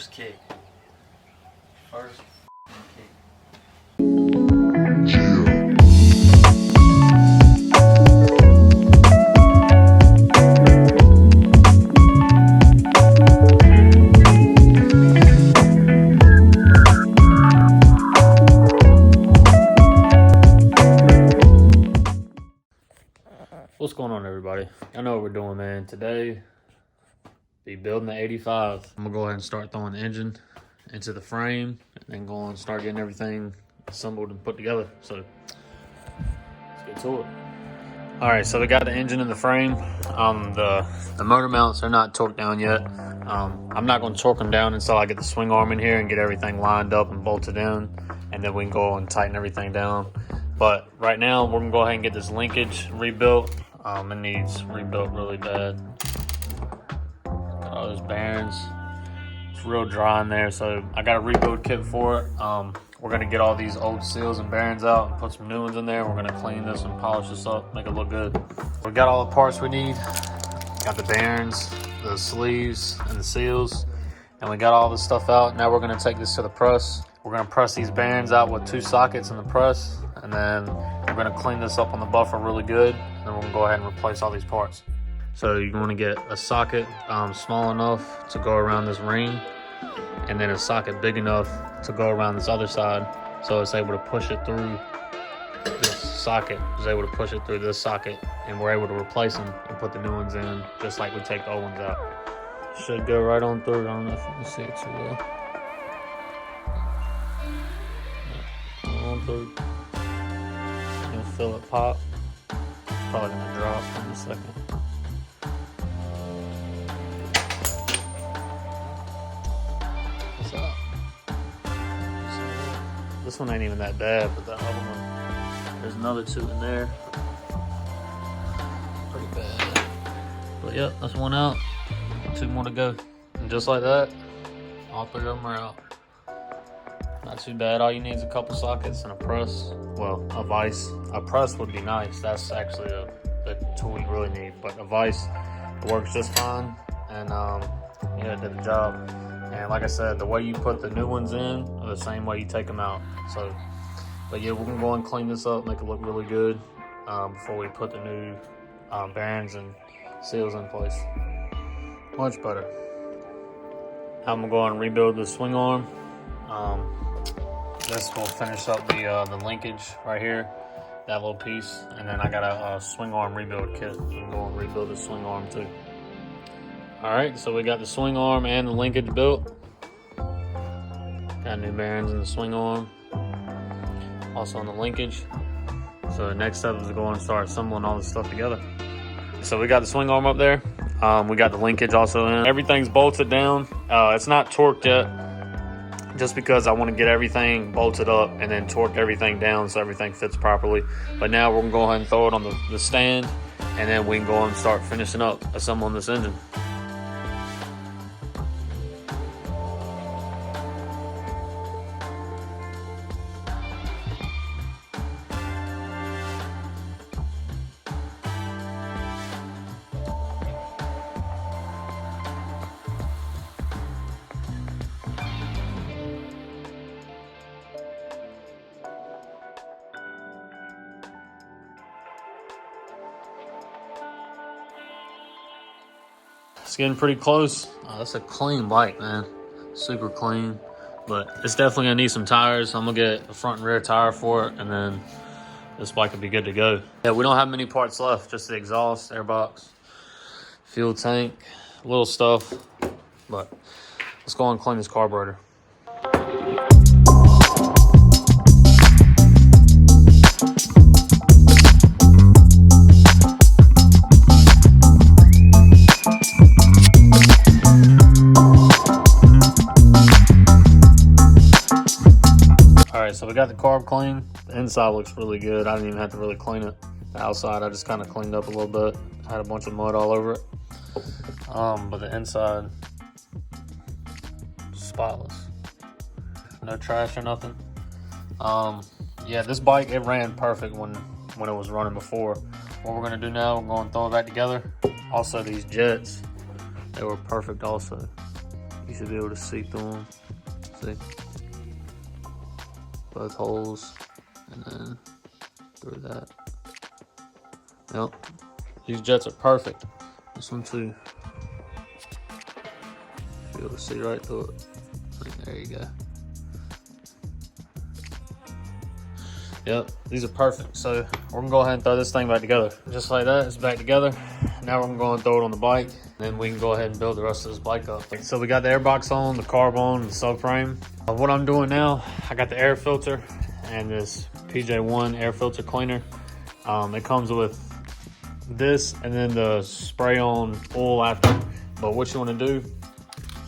First kick. First kick. What's going on, everybody? I know what we're doing, man. Today, be building the 85. I'm gonna go ahead and start throwing the engine into the frame and then go and start getting everything assembled and put together. So let's get to it. All right, so we got the engine in the frame. The motor mounts are not torqued down yet. I'm not gonna torque them down until I get the swing arm in here and get everything lined up and bolted in, and then we can go and tighten everything down. But right now, we're gonna go ahead and get this linkage rebuilt. It needs rebuilt really bad. Got all those bearings. It's real dry in there, so I got a rebuild kit for it. We're gonna get all these old seals and bearings out and put some new ones in there. We're gonna clean this and polish this up, make it look good. We got all the parts we need. Got the bearings, the sleeves, and the seals. And we got all this stuff out. Now we're gonna take this to the press. We're gonna press these bearings out with 2 sockets in the press. And then we're gonna clean this up on the buffer really good. And then we're gonna go ahead and replace all these parts. So you wanna get a socket small enough to go around this ring, and then a socket big enough to go around this other side. So it's able to push it through this socket, it's able to push it through this socket, and we're able to replace them and put the new ones in, just like we take the old ones out. Should go right on through. I don't know if you can see it too well. On through. Feel it pop. It's probably gonna drop in a second. What's up? This one ain't even that bad, but that other one, there's another 2 in there. Pretty bad. But yep, that's one out. 2 more to go. And just like that, all 3 of them are out. Not too bad. All you need is a couple sockets and a press. Well, a vise. A press would be nice. That's actually the tool you really need. But a vise, it works just fine. And yeah, it did the job. And like I said, the way you put the new ones in are the same way you take them out. So, but yeah, we're gonna go and clean this up, make it look really good before we put the new bearings and seals in place. Much better. I'm gonna go and rebuild the swing arm. This will finish up the linkage right here, that little piece, and then I got a swing arm rebuild kit. We can go and rebuild the swing arm too. All right, so we got the swing arm and the linkage built. Got new bearings in the swing arm, also on the linkage. So the next step is to go and start assembling all this stuff together. So we got the swing arm up there. We got the linkage also in. Everything's bolted down. It's not torqued yet, just because I want to get everything bolted up and then torque everything down so everything fits properly. But now we're gonna go ahead and throw it on the stand, and then we can go and start finishing up assembling this engine. It's getting pretty close. That's a clean bike, man. Super clean, but it's definitely gonna need some tires. I'm gonna get a front and rear tire for it, and then this bike will be good to go. Yeah, we don't have many parts left, just the exhaust, airbox, fuel tank, little stuff. But let's go and clean this carburetor. So we got the carb clean. The inside looks really good. I didn't even have to really clean it. The outside, I just kind of cleaned up a little bit. Had a bunch of mud all over it. But the inside, spotless. No trash or nothing. Yeah, this bike, it ran perfect when it was running before. What we're gonna do now, we're gonna throw it back together. Also, these jets, they were perfect also. You should be able to see through them. See? Both holes, and then through that. Yep. These jets are perfect. This one too. Be able to see right through it. There you go. Yep, these are perfect. So we're gonna go ahead and throw this thing back together. Just like that, it's back together. Now we're gonna go and throw it on the bike. Then we can go ahead and build the rest of this bike up. So we got the airbox on, the carb on, the subframe. What I'm doing now, I got the air filter and this PJ1 air filter cleaner. It comes with this and then the spray on oil after. But what you wanna do,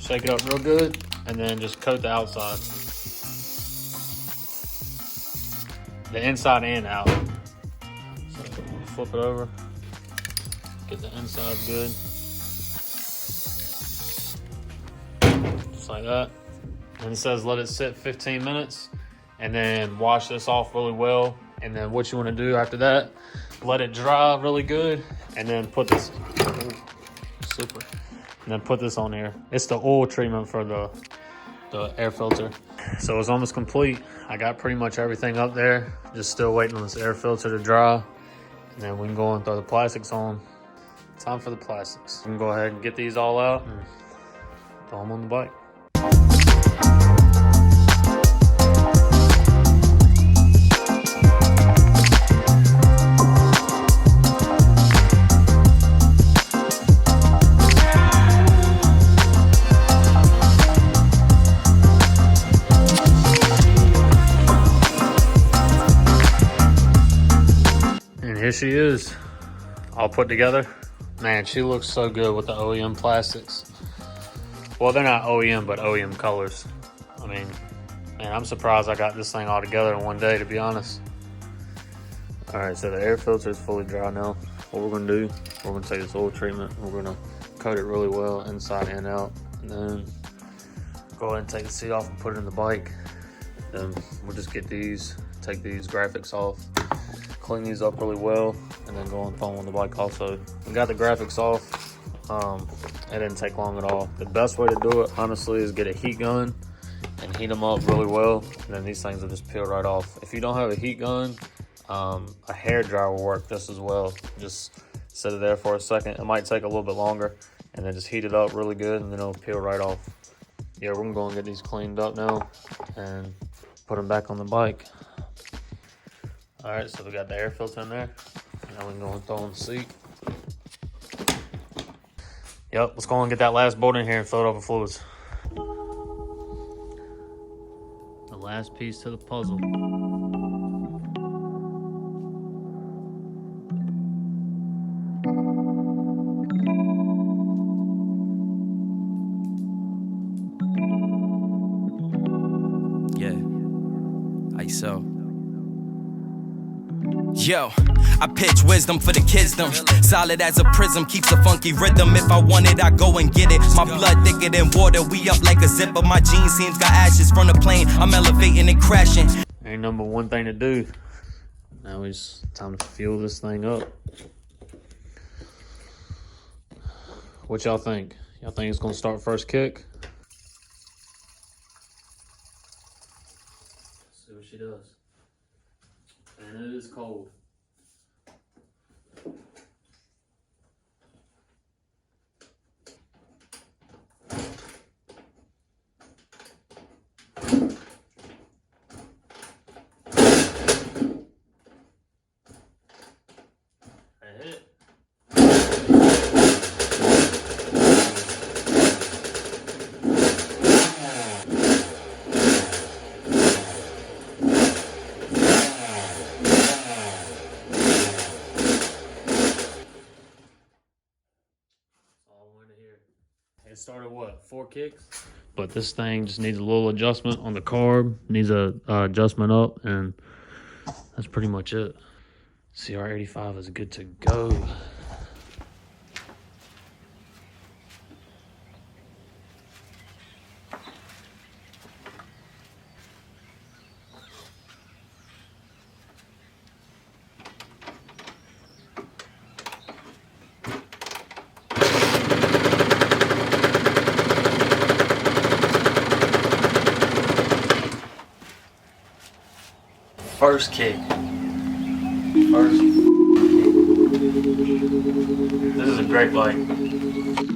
shake it up real good and then just coat the outside. The inside and out. So flip it over, get the inside good. Just like that. And it says let it sit 15 minutes and then wash this off really well. And then what you want to do after that, let it dry really good and then put this, super. And then put this on here. It's the oil treatment for the air filter. So it's almost complete. I got pretty much everything up there. Just still waiting on this air filter to dry. And then we can go and throw the plastics on. Time for the plastics. We can go ahead and get these all out and throw them on the bike. Here she is, all put together. Man, she looks so good with the OEM plastics. Well, they're not OEM, but OEM colors. I mean, man, I'm surprised I got this thing all together in one day, to be honest. All right, so the air filter is fully dry now. What we're gonna do, we're gonna take this oil treatment, we're gonna coat it really well inside and out, and then go ahead and take the seat off and put it in the bike. Then we'll just get these, take these graphics off, clean these up really well, and then go and throw them on the bike also. We got the graphics off. It didn't take long at all. The best way to do it, honestly, is get a heat gun and heat them up really well, and then these things will just peel right off. If you don't have a heat gun, a hair dryer will work just as well. Just set it there for a second. It might take a little bit longer, and then just heat it up really good, and then it'll peel right off. Yeah, we're gonna go and get these cleaned up now and put them back on the bike. All right, so we got the air filter in there. Now we can go and throw on the seat. Yep, let's go and get that last bolt in here and fill it up with fluids. The last piece to the puzzle. Yeah, ISO. Yo, I pitch wisdom for the kidsdom. Solid as a prism, keeps a funky rhythm. If I want it, I go and get it. My blood thicker than water, we up like a zipper. My jeans seems got ashes from the plane. I'm elevating and crashing. Ain't number one thing to do. Now it's time to fuel this thing up. What y'all think? Y'all think it's gonna start first kick? Let's see what she does. And it is cold. It started what, 4 kicks? But this thing just needs a little adjustment on the carb, needs a adjustment up, and that's pretty much it. Cr85 is good to go. First kick. First kick. This is a great bike.